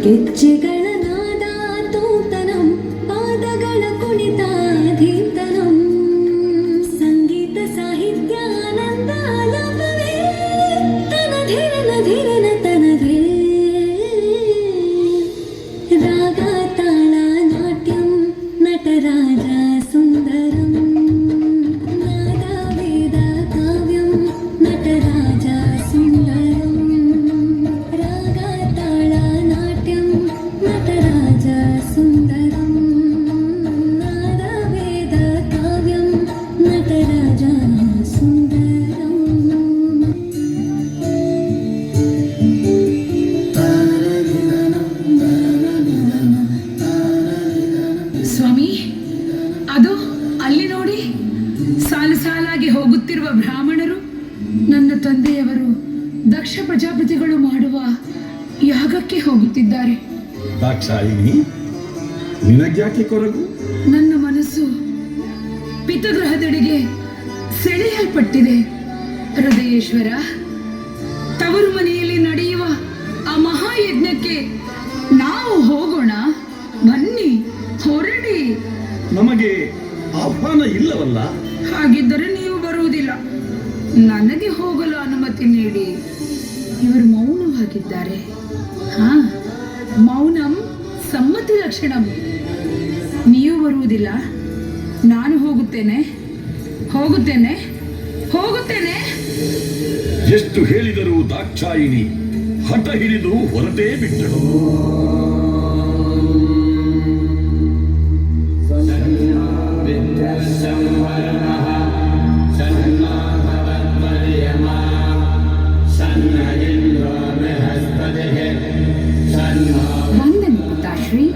ಗೆಜ್ಜೆಗಳ ನಾದ ತೂತನಂ ಪಾದಗಳ ಕುಣಿತ ಧೀತನಂ ಸಂಗೀತ ಸಾಹಿತ್ಯ ಆನಂದ ಆಲಾಪವೇ ತನಧೀರನ ಧೀರನ ತನಧೇ ರಾಗ ತಾಳ ನಾಟ್ಯಂ ನಟರಾಜ ಸುಂದರಂ ನಾದ ವೇದ ಕಾವ್ಯಂ ನಟರಾಜ ಸುಂದರಂ ರಾಗ ತಾಳ ನಾಟ್ಯಂ ನಟರಾಜ ಸುಂದರಂ ನಾದ ವೇದ ಕಾವ್ಯಂ ನಟರಾಜ ಸುಂದರಂ. ಸ್ವಾಮಿ, ಅದು ಅಲ್ಲಿ ನೋಡಿ, ಸಾಲು ಸಾಲಾಗಿ ಹೋಗುತ್ತಿರುವ ಬ್ರಾಹ್ಮಣರು ನನ್ನ ತಂದೆಯವರು ದಕ್ಷ ಪ್ರಜಾಪತಿಗಳು ಮಾಡುವ ಯಾಗಕ್ಕೆ ಹೋಗುತ್ತಿದ್ದಾರೆ. ದಾಕ್ಷಾಯಿನಿ, ನಿನಗ್ಯಾಕೆ ಕೊರಗು? ನನ್ನ ಮನಸ್ಸು ಪಿತೃಗೃಹದೆಡೆಗೆ ಸೆಳೆಯಲ್ಪಟ್ಟಿದೆ. ಹೃದಯೇಶ್ವರ, ತವರು ಮನೆಯಲ್ಲಿ ನಡೆಯುವ ಆ ಮಹಾಯಜ್ಞಕ್ಕೆ ನಾವು ಹೋಗೋಣ. ಬನ್ನಿ, ಹೊರಡಿ. ನಮಗೆ ಆಹ್ವಾನ ಇಲ್ಲವಲ್ಲ? ಹಾಗಿದ್ದರೆ ನೀವು ಬರುವುದಿಲ್ಲ. ನನಗೆ ಹೋಗಲು ಅನುಮತಿ ನೀಡಿ. ಇವರು ಮೌನವಾಗಿದ್ದಾರೆ. ಹಾ, ಮೌನಂ ಸಮ್ಮತಿ ಲಕ್ಷಣಂ. ನೀವು ಬರುವುದಿಲ್ಲ, ನಾನು ಹೋಗುತ್ತೇನೆ ಹೋಗುತ್ತೇನೆ ಹೋಗುತ್ತೇನೆ. ಎಷ್ಟು ಹೇಳಿದರೂ ದಾಕ್ಷಾಯಿನಿ ಹಠ ಹಿಡಿದು ಹೊರಟೇ ಬಿಟ್ಟಳು. ವಂದನೆ ಪಿತಾಶ್ರೀ.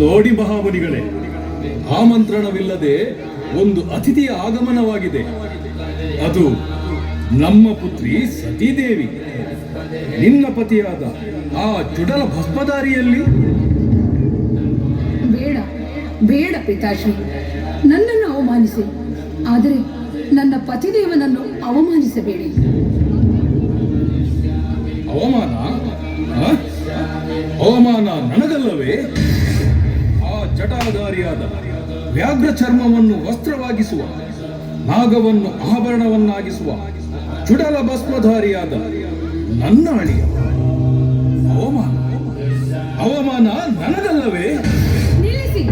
ನೋಡಿ ಮಹಾಮುನಿಗಳೇ, ಆಮಂತ್ರಣವಿಲ್ಲದೆ ಒಂದು ಅತಿಥಿಯ ಆಗಮನವಾಗಿದೆ. ಅದು ನಮ್ಮ ಪುತ್ರಿ ಸತೀದೇವಿ. ನಿನ್ನ ಪತಿಯಾದ ಆ ಚುಡಲ ಭಸ್ಮಧಾರಿಯಲ್ಲಿ. ಬೇಡ ಬೇಡ ಪಿತಾಶ್ರೀ, ನನ್ನನ್ನು ಅವಮಾನಿಸಿ, ಆದರೆ ನನ್ನ ಪತಿದೇವನನ್ನು ಅವಮಾನಿಸಬೇಡಿ. ಅವಮಾನ? ಅವಮಾನ ನನಗಲ್ಲವೇ? ಆ ಜಟಾಧಾರಿಯಾದ ವ್ಯಾಘ್ರ ಚರ್ಮವನ್ನು ವಸ್ತ್ರವಾಗಿಸುವ, ನಾಗವನ್ನು ಆಭರಣವನ್ನಾಗಿಸುವ ಚುಡಲ ಭಸ್ಮಧಾರಿಯಾದ ನನ್ನ ಅಳಿಯ. ಅವಮಾನ ಅವಮಾನ ನನಗಲ್ಲವೇ? ನಿಲ್ಲಿಸಿ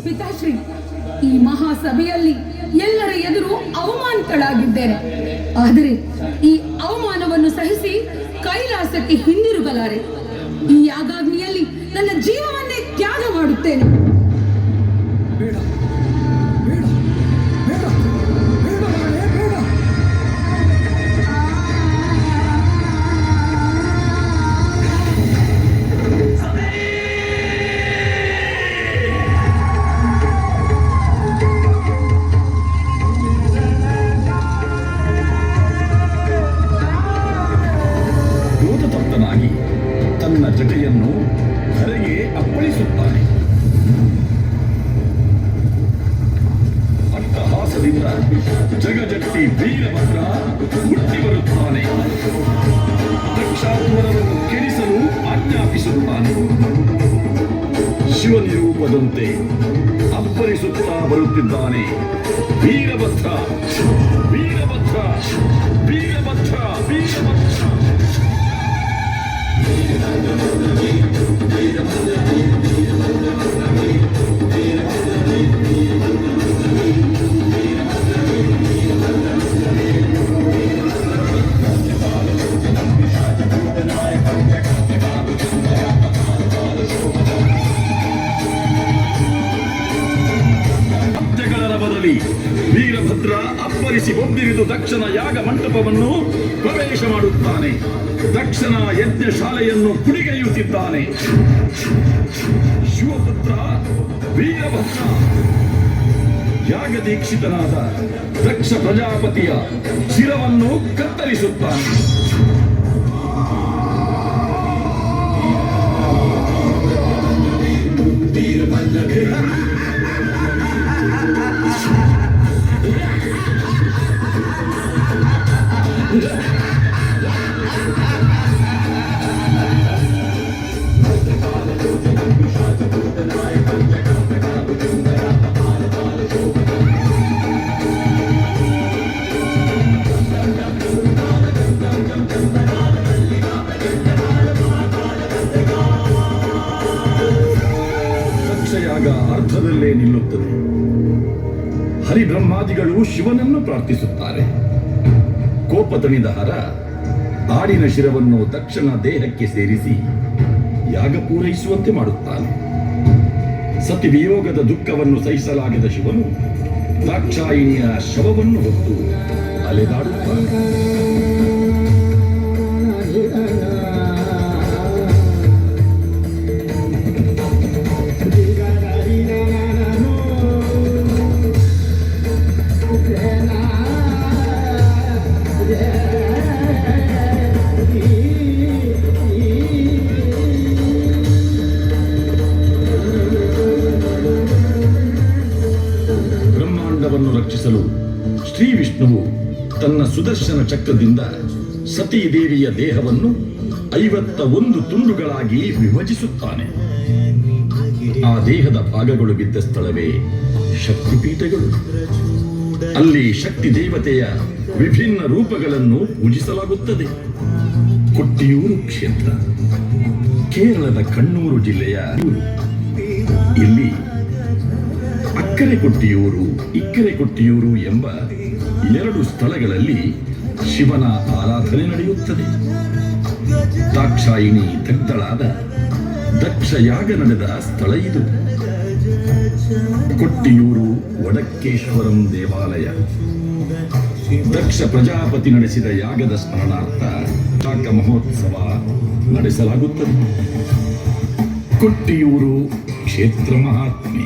ಪಿತಾಶ್ರೀ. ಈ ಮಹಾಸಭೆಯಲ್ಲಿ ಎಲ್ಲರ ಎದುರು ಅವಮಾನಿತಳಾಗಿದ್ದೇನೆ. ಆದರೆ ಈ ಅವಮಾನವನ್ನು ಸಹಿಸಿ ಕೈಲಾಸಕ್ಕೆ ಹಿಂದಿರುಗಲಾರೆ. ಈ ಯಾಗಾಗ್ನಿಯಲ್ಲಿ ನನ್ನ ಜೀವವನ್ನೇ ತ್ಯಾಗ ಮಾಡುತ್ತೇನೆ. ಬೇಡ ಬೇಡ ಬೇಡ ಬೇಡ ಬೇಡ. ಕ್ರೋಧತಪ್ತನಾಗಿ ತನ್ನ ಜಟೆಯನ್ನು ಧರೆಗೆ ಅಪ್ಪಳಿಸುತ್ತಾನೆ. ಅಟ್ಟಹಾಸದಿಂದ ಜಗಜಟ್ಟಿ ವೀರಭದ್ರ ಹುಟ್ಟಿ ಬರುತ್ತಾನೆ. ದಕ್ಷಾಧ್ವರವನ್ನು ಕೆಡಿಸಲು ಆಜ್ಞಾಪಿಸುತ್ತಾನೆ. ಶಿವನಿರೂಪದಂತೆ ಅಪ್ಪರಿಸುತ್ತಾ ಬರುತ್ತಿದ್ದಾನೆ. ವೀರಭದ್ರ ವೀರಭದ್ರ ವೀರಭದ್ರ ವೀರಭದ್ರ. ಹತ್ಯೆಗಳ ಬದಲಿ ವೀರಭದ್ರ ಅಪ್ಪರಿಸಿ ಒಬ್ಬಿರಿದು ದಕ್ಷನ ಯಾಗ ಮಂಟಪವನ್ನು ಪ್ರವೇಶ ಮಾಡುತ್ತಾನೆ. ದಕ್ಷನ ಯಜ್ಞ ಶಾಲೆಯನ್ನು ಪುಡಿಗೆಯುತ್ತಿದ್ದಾನೆ. ಶಿವಪುತ್ರ ವೀರಭದ್ರ ಯಾಗ ದೀಕ್ಷಿತನಾದ ದಕ್ಷ ಪ್ರಜಾಪತಿಯ ಶಿರವನ್ನು ಕತ್ತರಿಸುತ್ತಾನೆ. ಮಳೆ ನಿಲ್ಲುತ್ತದೆ. ಹರಿಬ್ರಹ್ಮಾದಿಗಳು ಶಿವನನ್ನು ಪ್ರಾರ್ಥಿಸುತ್ತಾರೆ. ಕೋಪ ತಣಿದ ಹರ ಆಡಿನ ಶಿರವನ್ನು ತಕ್ಷಣ ದೇಹಕ್ಕೆ ಸೇರಿಸಿ ಯಾಗ ಪೂರೈಸುವಂತೆ ಮಾಡುತ್ತಾನೆ. ಸತಿ ವಿಯೋಗದ ದುಃಖವನ್ನು ಸಹಿಸಲಾಗದ ಶಿವನು ದಾಕ್ಷಾಯಿಣಿಯ ಶವವನ್ನು ಹೊತ್ತು ಅಲೆದಾಡುತ್ತಾನೆ. ಬ್ರಹ್ಮಾಂಡವನ್ನು ರಕ್ಷಿಸಲು ಶ್ರೀ ವಿಷ್ಣುವು ತನ್ನ ಸುದರ್ಶನ ಚಕ್ರದಿಂದ ಸತೀ ದೇವಿಯ ದೇಹವನ್ನು 51 ತುಂಡುಗಳಾಗಿ ವಿಭಜಿಸುತ್ತಾನೆ. ಆ ದೇಹದ ಭಾಗಗಳು ಬಿದ್ದ ಸ್ಥಳವೇ ಶಕ್ತಿಪೀಠಗಳು. ಅಲ್ಲಿ ಶಕ್ತಿ ದೇವತೆಯ ವಿಭಿನ್ನ ರೂಪಗಳನ್ನು ಪೂಜಿಸಲಾಗುತ್ತದೆ. ಕೊಟ್ಟಿಯೂರು ಕ್ಷೇತ್ರ ಕೇರಳದ ಕಣ್ಣೂರು ಜಿಲ್ಲೆಯ ಊರು. ಇಲ್ಲಿ ಅಕ್ಕರೆ ಕೊಟ್ಟಿಯೂರು, ಇಕ್ಕರೆ ಕೊಟ್ಟಿಯೂರು ಎಂಬ 2 ಸ್ಥಳಗಳಲ್ಲಿ ಶಿವನ ಆರಾಧನೆ ನಡೆಯುತ್ತದೆ. ದಾಕ್ಷಾಯಿಣಿ ದಗ್ಧಳಾದ ದಕ್ಷ ಯಾಗ ನಡೆದ ಸ್ಥಳ ಇದು. ಕೊಟ್ಟಿಯೂರು ವಡಕ್ಕೇಶ್ವರಂ ದೇವಾಲಯ. ದಕ್ಷ ಪ್ರಜಾಪತಿ ನಡೆಸಿದ ಯಾಗದ ಸ್ಮರಣಾರ್ಥ ಶಾಕ ಮಹೋತ್ಸವ ನಡೆಸಲಾಗುತ್ತದೆ. ಕೊಟ್ಟಿಯೂರು ಕ್ಷೇತ್ರ ಮಹಾತ್ಮೆ.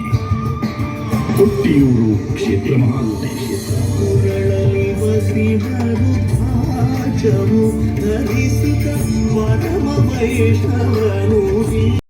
ಕೊಟ್ಟಿಯೂರು ಕ್ಷೇತ್ರ ಮಹಾತ್ಮೆ. ಧರಿಸಿದ ಪರಮ ವೈಷ್ಣವನು